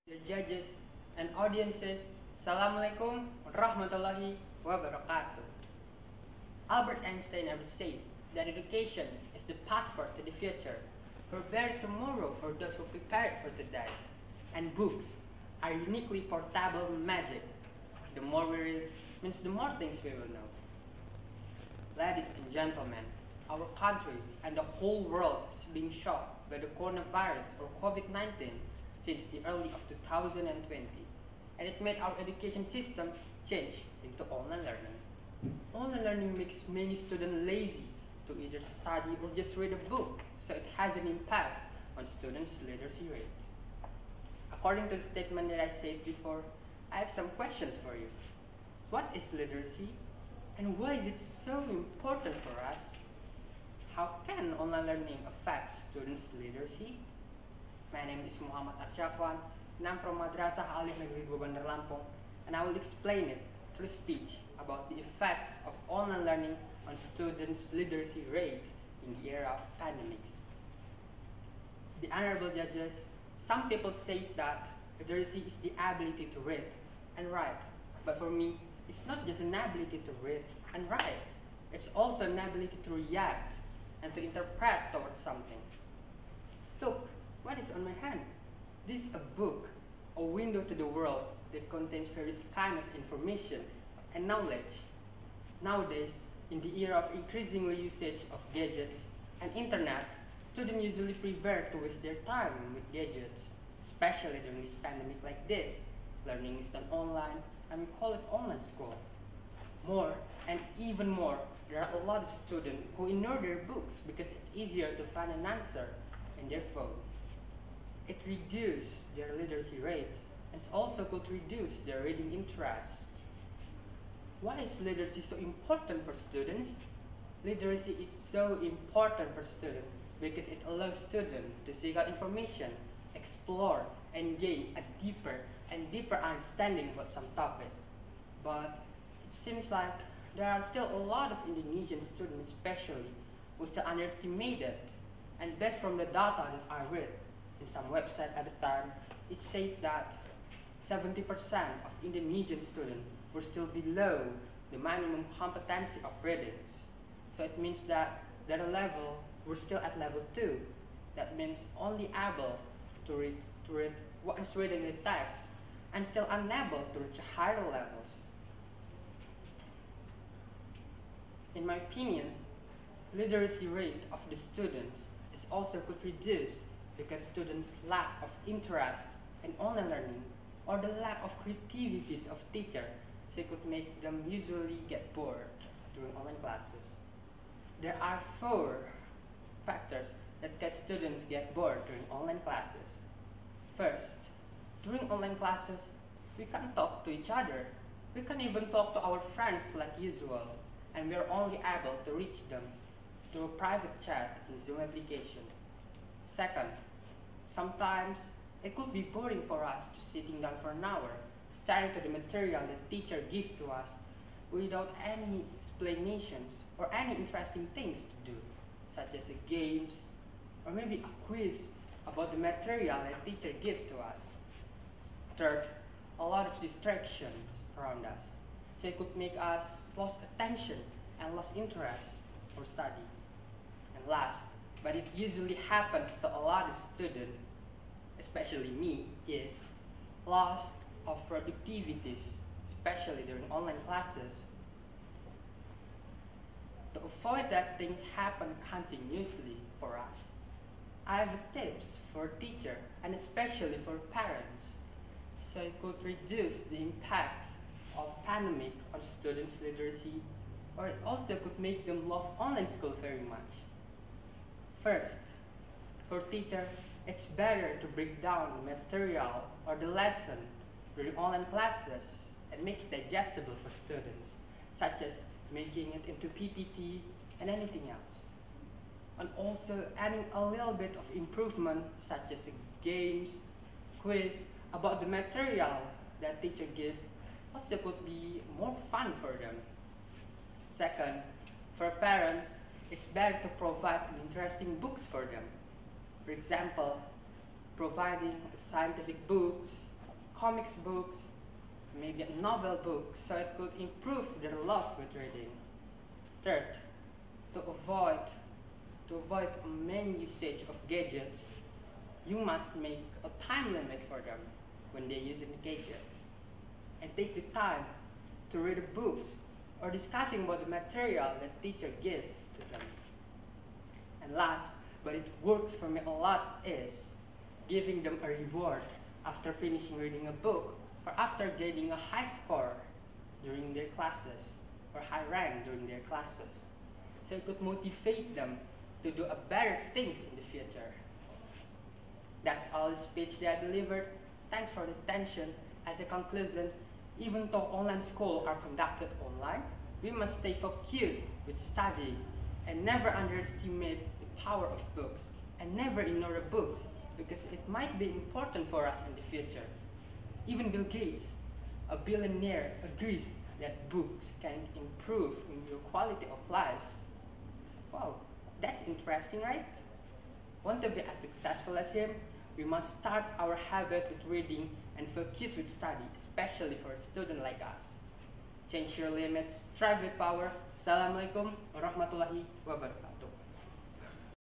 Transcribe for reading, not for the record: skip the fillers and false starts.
Dear judges and audiences, Assalamualaikum warahmatullahi wabarakatuh. Albert Einstein ever said that education is the passport to the future, prepare tomorrow for those who prepare for today. And books are uniquely portable magic. The more we read means the more things we will know. Ladies and gentlemen, our country and the whole world is being shocked by the coronavirus or COVID-19 since the early of 2020, and it made our education system change into online learning. Online learning makes many students lazy to either study or just read a book, so it has an impact on students' literacy rate. According to the statement that I said before, I have some questions for you. What is literacy, and why is it so important for us? How can online learning affect students' literacy? My name is Arshafwan, and I'm from Madrasah Aliyah Negeri 2 Bandar, Lampung, and I will explain it through speech about the effects of online learning on students' literacy rate in the era of pandemics. The honorable judges, some people say that literacy is the ability to read and write, but for me, it's not just an ability to read and write, it's also an ability to react and to interpret towards something. Look, what is on my hand? This is a book, a window to the world that contains various kind of information and knowledge. Nowadays, in the era of increasingly usage of gadgets and internet, students usually prefer to waste their time with gadgets, especially during this pandemic like this. Learning is done online, and we call it online school. More and even more, there are a lot of students who ignore their books because it's easier to find an answer in their phone. It reduces their literacy rate and also could reduce their reading interest. Why is literacy so important for students? Literacy is so important for students because it allows students to seek out information, explore, and gain a deeper and deeper understanding about some topic. But it seems like there are still a lot of Indonesian students especially who still underestimate it. And based from the data that I read in some website at the time, it said that 70% of Indonesian students were still below the minimum competency of readings. So it means that their level were still at level 2. That means only able to read what is written in the text and still unable to reach higher levels. In my opinion, literacy rate of the students is also could reduce because students' lack of interest in online learning or the lack of creativities of teacher, so it could make them usually get bored during online classes. There are 4 factors that cause students get bored during online classes. First, during online classes, we can't talk to each other. We can't even talk to our friends like usual, and we are only able to reach them through a private chat in Zoom application. Second, sometimes it could be boring for us to sitting down for an hour, staring to the material the teacher gives to us without any explanations or any interesting things to do, such as games or maybe a quiz about the material the teacher gives to us. Third, a lot of distractions around us, so it could make us lost attention and lost interest for study. And last, but it usually happens to a lot of students, especially me, is loss of productivities, especially during online classes. To avoid that things happen continuously for us, I have tips for teachers and especially for parents, so it could reduce the impact of pandemic on students' literacy, or it also could make them love online school very much. First, for teacher, it's better to break down the material or the lesson during online classes and make it digestible for students, such as making it into PPT and anything else. And also adding a little bit of improvement, such as games, quiz about the material that teacher gives, also could be more fun for them. Second, for parents, it's better to provide interesting books for them. For example, providing scientific books comics books, maybe a novel book, so it could improve their love with reading. Third, to avoid many usage of gadgets, you must make a time limit for them when they use a gadget. And take the time to read the books or discussing about the material that teacher gives to them. And last, but it works for me a lot, is giving them a reward after finishing reading a book or after getting a high score during their classes or high rank during their classes. So it could motivate them to do a better things in the future. That's all the speech that I delivered. Thanks for the attention. As a conclusion, even though online schools are conducted online, we must stay focused with studying and never underestimate the power of books and never ignore books because it might be important for us in the future. Even Bill Gates, a billionaire, agrees that books can improve in your quality of life. Wow, that's interesting, right? Want to be as successful as him? We must start our habit with reading and focus with study, especially for a student like us. Change your limits, strive with power. Assalamualaikum warahmatullahi wabarakatuh.